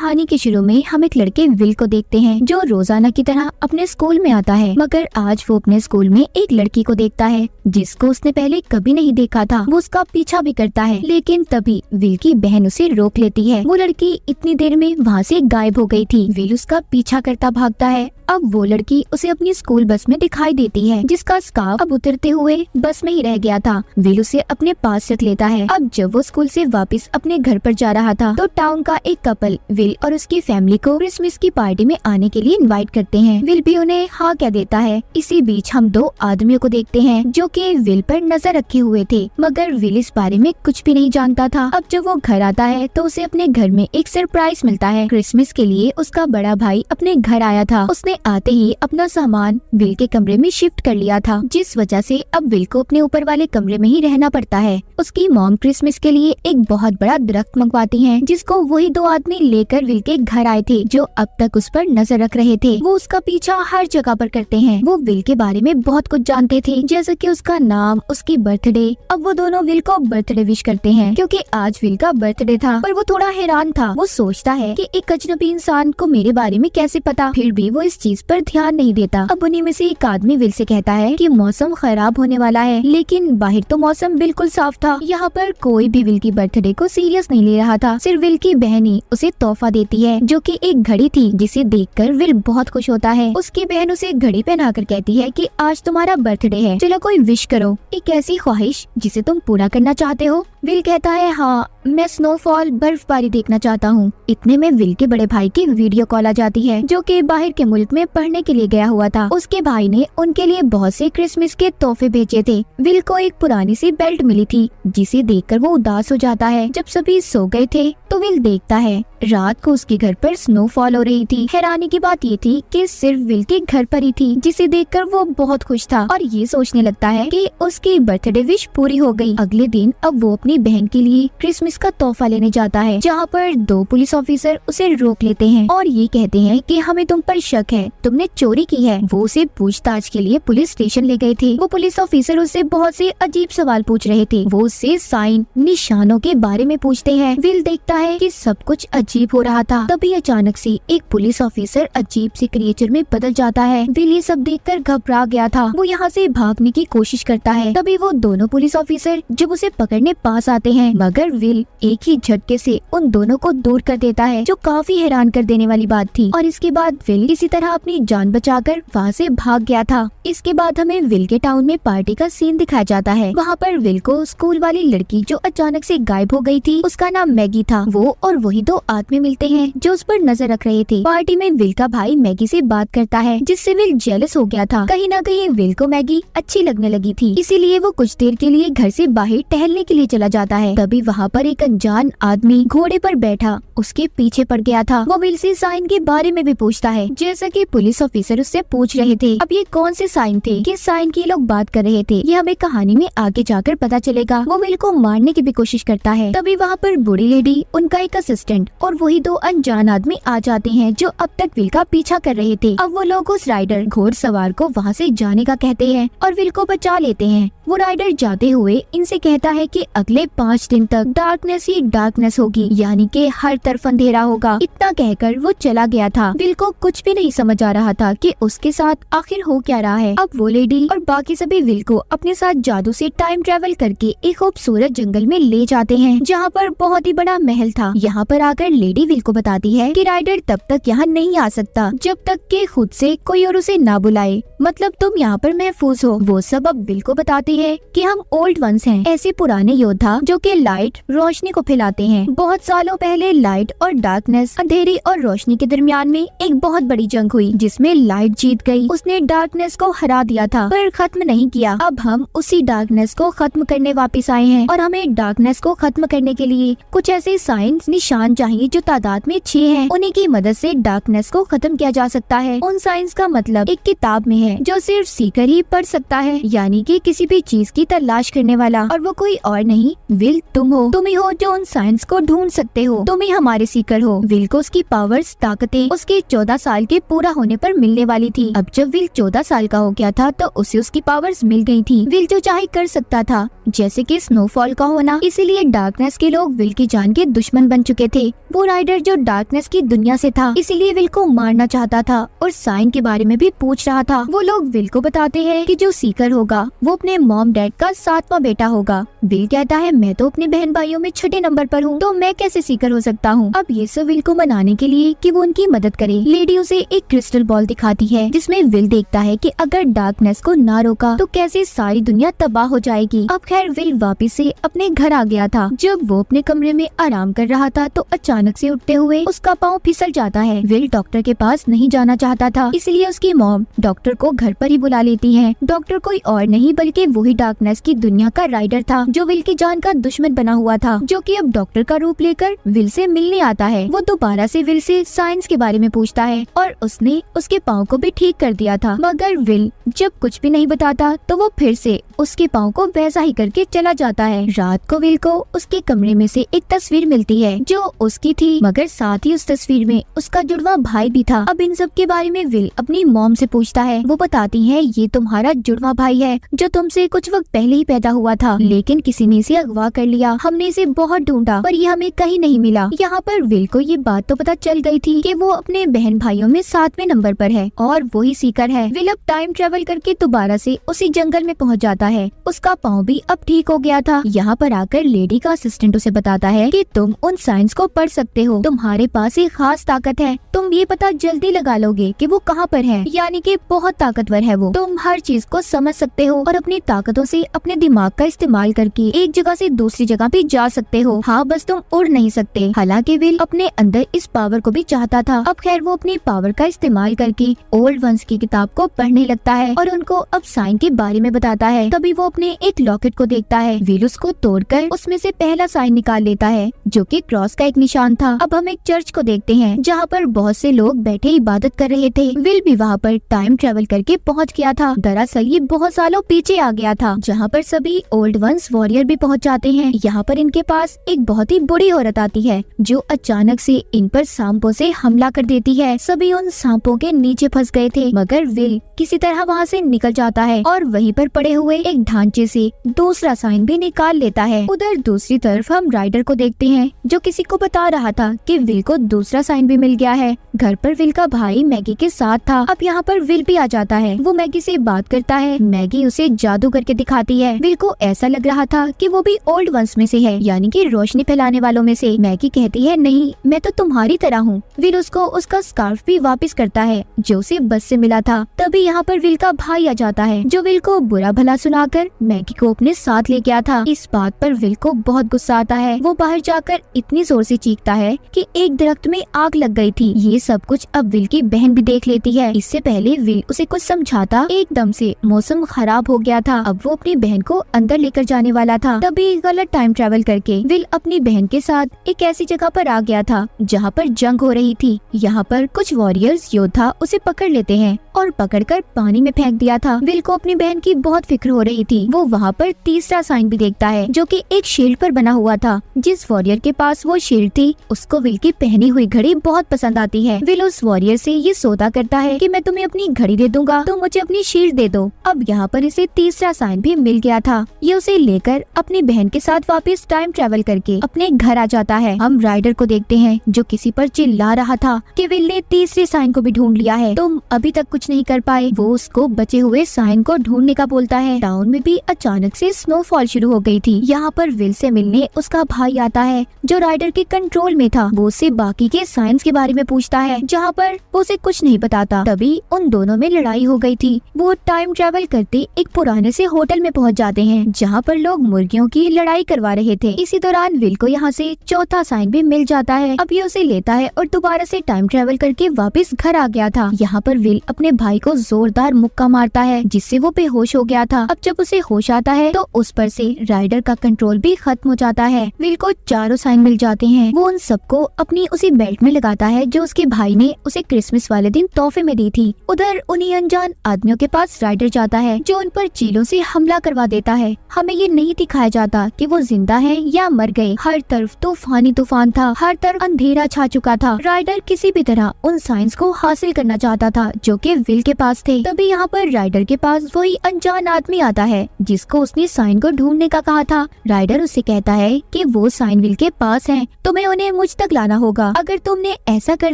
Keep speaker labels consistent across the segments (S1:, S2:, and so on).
S1: कहानी के शुरू में हम एक लड़के विल को देखते हैं जो रोजाना की तरह अपने स्कूल में आता है, मगर आज वो अपने स्कूल में एक लड़की को देखता है जिसको उसने पहले कभी नहीं देखा था। वो उसका पीछा भी करता है, लेकिन तभी विल की बहन उसे रोक लेती है। वो लड़की इतनी देर में वहाँ से गायब हो गई थी। विल उसका पीछा करता भागता है। अब वो लड़की उसे अपनी स्कूल बस में दिखाई देती है, जिसका स्कार्फ अब उतरते हुए बस में ही रह गया था। विल उसे अपने पास रख लेता है। अब जब वो स्कूल से वापस अपने घर पर जा रहा था तो टाउन का एक कपल विल और उसकी फैमिली को क्रिसमस की पार्टी में आने के लिए इनवाइट करते हैं। विल भी उन्हें हाँ कह देता है। इसी बीच हम दो आदमियों को देखते हैं जो कि विल पर नजर रखे हुए थे, मगर विल इस बारे में कुछ भी नहीं जानता था। अब जब वो घर आता है तो उसे अपने घर में एक सरप्राइज मिलता है। क्रिसमस के लिए उसका बड़ा भाई अपने घर आया था। उसने आते ही अपना सामान विल के कमरे में शिफ्ट कर लिया था, जिस वजह से अब विल को अपने ऊपर वाले कमरे में ही रहना पड़ता है। उसकी मॉम क्रिसमस के लिए एक बहुत बड़ा दरख्त मंगवाती हैं, जिसको वही दो आदमी लेकर विल के घर आए थे जो अब तक उस पर नजर रख रहे थे। वो उसका पीछा हर जगह पर करते हैं। वो विल के बारे में बहुत कुछ जानते थे, जैसे कि उसका नाम, उसकी बर्थडे। अब वो दोनों विल को बर्थडे विश करते हैं क्योंकि आज विल का बर्थडे था, पर वो थोड़ा हैरान था। वो सोचता है कि एक अजनबी इंसान को मेरे बारे में कैसे पता, फिर भी वो इस चीज पर ध्यान नहीं देता। अब उन्हीं में से एक आदमी विल से कहता है कि मौसम खराब होने वाला है, लेकिन बाहर तो मौसम बिल्कुल साफ था। यहाँ पर कोई भी विल की बर्थडे को सीरियस नहीं ले रहा था। सिर्फ विल की बहन ही उसे तोहफा देती है, जो कि एक घड़ी थी, जिसे देखकर विल बहुत खुश होता है। उसकी बहन उसे घड़ी पहनाकर कहती है कि आज तुम्हारा बर्थडे है, चलो कोई विश करो, एक ऐसी ख्वाहिश जिसे तुम पूरा करना चाहते हो। विल कहता है हाँ, मैं स्नोफॉल, बर्फबारी देखना चाहता हूँ। इतने में विल के बड़े भाई की वीडियो कॉल आ जाती है, जो कि बाहर के मुल्क में पढ़ने के लिए गया हुआ था। उसके भाई ने उनके लिए बहुत से क्रिसमस के तोहफे भेजे थे। विल को एक पुरानी सी बेल्ट मिली थी, जिसे देखकर वो उदास हो जाता है। जब सभी सो गए थे तो विल देखता है रात को उसके घर पर स्नोफॉल हो रही थी। हैरानी की बात ये थी कि सिर्फ विल के घर पर ही थी, जिसे देखकर वो बहुत खुश था और ये सोचने लगता है कि उसकी बर्थडे विश पूरी हो गई। अगले दिन अब वो अपनी बहन के लिए क्रिसमस का तोहफा लेने जाता है, जहाँ पर दो पुलिस ऑफिसर उसे रोक लेते हैं और ये कहते हैं कि हमें तुम पर शक है, तुमने चोरी की है। वो उसे पूछताछ के लिए पुलिस स्टेशन ले गए थे। वो पुलिस ऑफिसर उससे बहुत से अजीब सवाल पूछ रहे थे। वो उससे साइन, निशानों के बारे में पूछते हैं। विल देखता है कि सब कुछ अजीब हो रहा था। तभी अचानक से एक पुलिस ऑफिसर अजीब से क्रिएचर में बदल जाता है। विल ये सब देखकर घबरा गया था। वो यहाँ से भागने की कोशिश करता है। तभी वो दोनों पुलिस ऑफिसर जब उसे पकड़ने पास आते हैं, मगर विल एक ही झटके से उन दोनों को दूर कर देता है, जो काफी हैरान कर देने वाली बात थी। और इसके बाद विल इसी तरह अपनी जान बचाकर वहाँ से भाग गया था। इसके बाद हमें विल के टाउन में पार्टी का सीन दिखाया जाता है। वहाँ पर विल को स्कूल वाली लड़की जो अचानक से गायब हो गई थी, उसका नाम मैगी था। वो और वही दो आदमी मिलते हैं जो उस पर नजर रख रहे थे। पार्टी में विल का भाई मैगी से बात करता है, जिससे विल जेलस हो गया था। कहीं न कहीं विल को मैगी अच्छी लगने लगी थी, इसीलिए वो कुछ देर के लिए घर से बाहर टहलने के लिए चला जाता है। तभी वहाँ पर एक अनजान आदमी घोड़े पर बैठा उसके पीछे पड़ गया था। वो विल से साइन के बारे में भी पूछता है, जैसा कि पुलिस ऑफिसर उससे पूछ रहे थे। अब ये कौन से साइन थे, किस साइन की लोग बात कर रहे थे, ये हमें कहानी में आगे जाकर पता चलेगा। वो विल को मारने की भी कोशिश करता है। तभी वहाँ पर बूढ़ी लेडी, उनका एक असिस्टेंट और वही दो अनजान आदमी आ जाते हैं जो अब तक विल का पीछा कर रहे थे। अब वो लोग उस राइडर घोड़सवार को वहाँ से जाने का कहते हैं और विल को बचा लेते हैं। वो राइडर जाते हुए इनसे कहता है कि अगले 5 दिन तक डार्कनेस ही डार्कनेस होगी, यानी कि हर तरफ अंधेरा होगा। इतना कहकर वो चला गया था। विल को कुछ भी नहीं समझ आ रहा था कि उसके साथ आखिर हो क्या रहा है। अब वो लेडी और बाकी सभी विल को अपने साथ जादू से टाइम ट्रेवल करके एक खूबसूरत जंगल में ले जाते हैं, जहाँ पर बहुत ही बड़ा महल था। यहाँ पर आकर लेडी विल को बताती है कि राइडर तब तक यहाँ नहीं आ सकता जब तक कि खुद से कोई और उसे ना बुलाए, मतलब तुम यहाँ पर महफूज हो। वो सब अब विल को बताती है कि हम ओल्ड वंस हैं, ऐसे पुराने योद्धा जो कि लाइट रोशनी को फैलाते हैं। बहुत सालों पहले लाइट और डार्कनेस, अंधेरी और रोशनी के दरमियान में एक बहुत बड़ी जंग हुई, जिसमें लाइट जीत गई। उसने डार्कनेस को हरा दिया था, पर खत्म नहीं किया। अब हम उसी डार्कनेस को खत्म करने वापस आए हैं और हमें डार्कनेस को खत्म करने के लिए कुछ ऐसे साइंस निशान चाहिए जो तादाद में 6 हैं। उन्हीं की मदद से डार्कनेस को खत्म किया जा सकता है। उन साइंस का मतलब एक किताब में है जो सिर्फ सीकर ही पढ़ सकता है, यानी कि किसी भी चीज की तलाश करने वाला, और वो कोई और नहीं नहीं, विल तुम हो, तुम ही हो जो उन साइंस को ढूंढ सकते हो, तुम ही हमारे सीकर हो। विल को उसकी पावर्स, ताकतें उसके 14 साल के पूरा होने पर मिलने वाली थी। अब जब विल 14 साल का हो गया था तो उसे उसकी पावर्स मिल गई थी। विल जो चाहे कर सकता था, जैसे कि स्नोफॉल का होना। इसीलिए डार्कनेस के लोग विल की जान के दुश्मन बन चुके थे। वो राइडर जो डार्कनेस की दुनिया से था, इसीलिए विल को मारना चाहता था और साइन के बारे में भी पूछ रहा था। वो लोग विल को बताते हैं कि जो सीकर होगा वो अपने मॉम डैड का 7वां बेटा होगा। विल कहता है मैं तो अपने बहन भाइयों में 6ठे नंबर पर हूँ, तो मैं कैसे सीकर हो सकता हूँ। अब ये सब विल को मनाने के लिए कि वो उनकी मदद करे, लेडी उसे एक क्रिस्टल बॉल दिखाती है जिसमें विल देखता है कि अगर डार्कनेस को ना रोका तो कैसे सारी दुनिया तबाह हो जाएगी। अब खैर विल वापिस से अपने घर आ गया था। जब वो अपने कमरे में आराम कर रहा था तो अचानक से उठते हुए उसका पाँव फिसल जाता है। विल डॉक्टर के पास नहीं जाना चाहता था, इसलिए उसकी मॉम डॉक्टर को घर पर ही बुला लेती है। डॉक्टर कोई और नहीं बल्कि वही डार्कनेस की दुनिया का राइडर था जो विल की जान का दुश्मन बना हुआ था, जो कि अब डॉक्टर का रूप लेकर विल से मिलने आता है। वो दोबारा से विल से साइंस के बारे में पूछता है और उसने उसके पाँव को भी ठीक कर दिया था, मगर विल जब कुछ भी नहीं बताता तो वो फिर से उसके पाँव को वैसा ही करके चला जाता है। रात को विल को उसके कमरे में से एक तस्वीर मिलती है जो उसकी थी, मगर साथ ही उस तस्वीर में उसका जुड़वा भाई भी था। अब इन सब के बारे में विल अपनी मॉम से पूछता है। वो बताती है ये तुम्हारा जुड़वा भाई है जो तुमसे कुछ वक्त पहले ही पैदा हुआ था, लेकिन किसी ने इसे अगवा कर लिया। हमने इसे बहुत ढूंढा पर ये हमें कहीं नहीं मिला। यहाँ पर विल को ये बात तो पता चल गई थी कि वो अपने बहन भाइयों में 7वें नंबर पर है और वही सीकर है। विल अब टाइम ट्रेवल करके दोबारा से उसी जंगल में पहुँच जाता है। उसका पाँव भी अब ठीक हो गया था। यहाँ पर आकर लेडी का असिस्टेंट उसे बताता है कि तुम उन साइंस को पढ़ सकते हो, तुम्हारे पास एक खास ताकत है, तुम ये पता जल्दी लगा लोगे कि वो कहाँ पर है, यानी कि बहुत ताकतवर है वो। तुम हर चीज को समझ सकते हो और अपनी ताकतों से अपने दिमाग का इस्तेमाल करके एक जगह से दूसरी जगह भी जा सकते हो। हाँ, बस तुम उड़ नहीं सकते। हालांकि विल अपने अंदर इस पावर को भी चाहता था। अब खैर वो अपनी पावर का इस्तेमाल करके ओल्ड वंस की किताब को पढ़ने लगता है और उनको अब साइन के बारे में बताता है। तभी वो अपने एक लॉकेट को देखता है। विल उसको तोड़कर उसमें से पहला साइन निकाल लेता है जो कि क्रॉस का एक निशान था। अब हम एक चर्च को देखते हैं जहाँ पर बहुत से लोग बैठे इबादत कर रहे थे। विल भी वहाँ पर टाइम ट्रेवल करके पहुँच गया था। दरअसल ये बहुत सालों पीछे आ गया था, जहाँ पर सभी ओल्ड वंस वॉरियर भी पहुँच जाते हैं। यहाँ पर इनके पास एक बहुत ही बुरी औरत आती है जो अचानक से इन पर सांपों से हमला कर देती है। सभी उन सांपों के नीचे फंस गए थे, मगर विल किसी तरह वहाँ से निकल जाता है और वहीं पर पड़े हुए एक ढांचे से दूसरा साइन भी निकाल लेता है। उधर दूसरी तरफ हम राइडर को देखते हैं जो किसी को बता रहा था कि विल को दूसरा साइन भी मिल गया है। घर पर विल का भाई मैगी के साथ था। अब यहाँ पर विल भी आ जाता है। वो मैगी से बात करता है। मैगी उसे जादू करके दिखाती है। विल को ऐसा लग रहा था कि वो भी ओल्ड वंस में से है, यानी कि रोशनी फैलाने वालों में से। मैगी कहती है नहीं, मैं तो तुम्हारी तरह हूँ। विल उसको उसका स्कार्फ भी वापस करता है जो उसे बस से मिला था। तभी यहाँ पर विल का भाई आ जाता है जो विल को बुरा भला सुनाकर मैगी को अपने साथ ले गया था। इस बात पर विल को बहुत गुस्सा आता है। वो बाहर जाकर इतनी जोर से चीखता है कि एक दरख्त में आग लग गई थी। ये सब कुछ अब विल की बहन भी देख लेती है। इससे पहले विल उसे कुछ समझाता एकदम से मौसम खराब हो गया था। अब वो अपनी बहन को अंदर लेकर जाने वाला था, तभी गलत टाइम ट्रेवल करके विल अपनी बहन के साथ एक ऐसी जगह पर आ गया था जहाँ पर जंग हो रही थी। यहाँ पर कुछ वॉरियर्स योद्धा उसे पकड़ लेते हैं और पकड़कर पानी में फेंक दिया था। विल को अपनी बहन की बहुत फिक्र हो रही थी। वो वहाँ पर तीसरा साइन भी देखता है जो कि एक शील्ड पर बना हुआ था। जिस वॉरियर के पास वो शील्ड थी उसको विल की पहनी हुई घड़ी बहुत पसंद आती है। विल उस वॉरियर से ये सौदा करता है कि मैं तुम्हें अपनी घड़ी दे दूंगा तो मुझे अपनी शील्ड दे दो। अब यहाँ पर इसे तीसरा साइन भी मिल गया था। ये उसे लेकर अपनी बहन के साथ वापस टाइम ट्रेवल करके अपने घर आ जाता है। हम राइडर को देखते हैं जो किसी पर चिल्ला रहा था कि विल ने तीसरे साइन को भी ढूंढ लिया है, तुम अभी तक कुछ नहीं कर पाए। वो उसको बचे हुए साइन को ढूंढने का बोलता है। टाउन में भी अचानक से स्नोफॉल शुरू हो गई थी। यहाँ पर विल से मिलने उसका भाई आता है जो राइडर के कंट्रोल में था। वो उससे बाकी के साइंस के बारे में पूछता है जहाँ पर वो उसे कुछ नहीं बताता। तभी उन दोनों में लड़ाई हो गई थी। वो टाइम ट्रेवल करते एक पुराने से होटल में पहुँच जाते हैं जहाँ पर लोग मुर्गियों की लड़ाई करवा रहे थे। इसी दौरान विल को यहाँ से चौथा साइन भी मिल जाता है। अब ये उसे लेता है और दोबारा से टाइम ट्रेवल करके वापस घर आ गया था। यहाँ पर विल अपने भाई को जोरदार मुक्का मारता है जिससे वो बेहोश हो गया था। अब जब उसे होश आता है तो उस पर से राइडर का कंट्रोल भी खत्म हो जाता है। विल को चारों साइन मिल जाते हैं। वो उन सबको अपनी उसी बेल्ट में लगाता है जो उसके भाई ने उसे क्रिसमस वाले दिन तोहफे में दी थी। उधर उन्हीं अनजान आदमियों के पास राइडर जाता है जो उन पर चीलों से हमला करवा देता है। हमें ये नहीं दिखाया जाता कि वो जिंदा है या मर गए। हर तरफ तूफानी तूफान था, हर तरफ अंधेरा छा चुका था। राइडर किसी भी तरह उन साइंस को हासिल करना चाहता था जो कि विल के पास थे। तभी यहाँ पर राइडर के पास वही अनजान आदमी आता है जिसको उसने साइन को ढूंढने का कहा था। राइडर उससे कहता है कि वो साइन विल के पास हैं, तुम्हें उन्हें मुझ तक लाना होगा। अगर तुमने ऐसा कर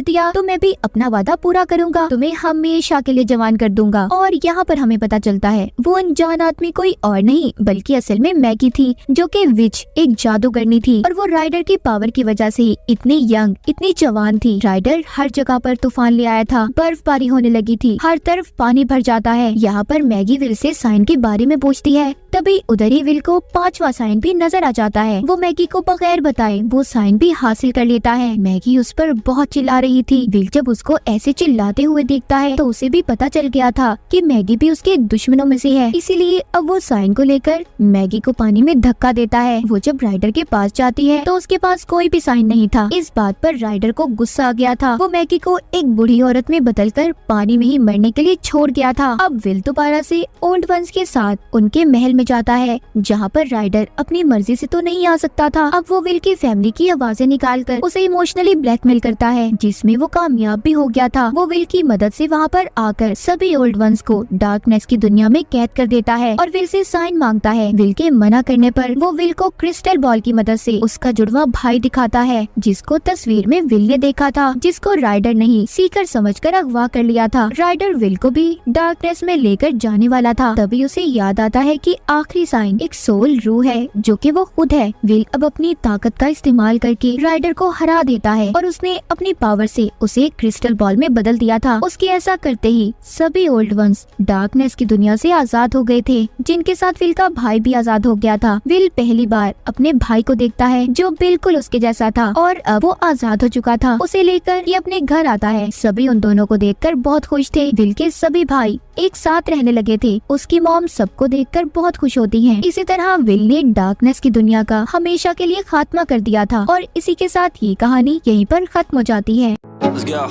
S1: दिया तो मैं भी अपना वादा पूरा करूंगा, तुम्हें हमेशा के लिए जवान कर दूंगा। और यहाँ पर हमें पता चलता है वो अनजान आदमी कोई और नहीं बल्कि असल में मैगी थी, जो कि विच एक जादूगरनी थी। और वो राइडर की पावर की वजह से इतनी यंग, इतनी जवान थी। राइडर हर जगह पर तूफान ले आया था, बर्फबारी होने लगी थी, हर तरफ पानी भर जाता है। यहाँ पर मैगी विल से साइन के बारे में पूछती है। तभी उधर ही विल को 5वां साइन भी नजर आ जाता है। वो मैगी को बगैर बताए वो साइन भी हासिल कर लेता है। मैगी उस पर बहुत चिल्ला रही थी। विल जब उसको ऐसे चिल्लाते हुए देखता है तो उसे भी पता चल गया था कि मैगी भी उसके दुश्मनों में से है। इसीलिए अब वो साइन को लेकर मैगी को पानी में धक्का देता है। वो जब राइडर के पास जाती है तो उसके पास कोई भी साइन नहीं था। इस बात पर राइडर को गुस्सा आ गया था। वो मैगी को एक बूढ़ी औरत में बदलकर पानी में ही मरने के लिए छोड़ गया था। अब विल दोबारा से ओल्ड वंस के साथ उनके महल में जाता है, जहाँ पर राइडर अपनी मर्जी से तो नहीं आ सकता था। अब वो विल की फैमिली की आवाजें निकालकर उसे इमोशनली ब्लैकमेल करता है, जिसमें वो कामयाब भी हो गया था। वो विल की मदद से वहाँ पर आकर सभी ओल्ड वंस को डार्कनेस की दुनिया में कैद कर देता है और विल से साइन मांगता है। विल के मना करने पर वो विल को क्रिस्टल बॉल की मदद से उसका जुड़वा भाई दिखाता है, जिसको तस्वीर में विल ने देखा था, जिसको राइडर नहीं सीकर समझकर अगवा कर लिया था। राइडर विल को भी डार्कनेस में लेकर जाने वाला था। तभी उसे याद आता है कि आखिरी साइन एक सोल रूह है जो कि वो खुद है। विल अब अपनी ताकत का इस्तेमाल करके राइडर को हरा देता है और उसने अपनी पावर से उसे क्रिस्टल बॉल में बदल दिया था। उसके ऐसा करते ही सभी ओल्ड वंस डार्कनेस की दुनिया से आजाद हो गए थे, जिनके साथ विल का भाई भी आजाद हो गया था। विल पहली बार अपने भाई को देखता है जो बिल्कुल उसके जैसा था और अब वो आजाद हो चुका था। उसे लेकर ये अपने घर आता है। सभी उन दोनों को देखकर बहुत खुश थे। विल के सभी भाई एक साथ रहने लगे थे। उसकी मॉम सबको देखकर बहुत खुश होती है। इसी तरह विल ने डार्कनेस की दुनिया का हमेशा के लिए खात्मा कर दिया था और इसी के साथ ये कहानी यहीं पर खत्म हो जाती है।
S2: Let's go.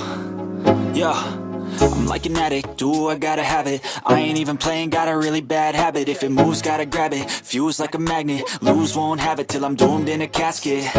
S2: Yo, I'm like an addict, do I gotta have it. I ain't even playing, got a really bad habit. If it moves, gotta grab it. Fuse like a magnet, lose, won't have it till I'm doomed in a casket.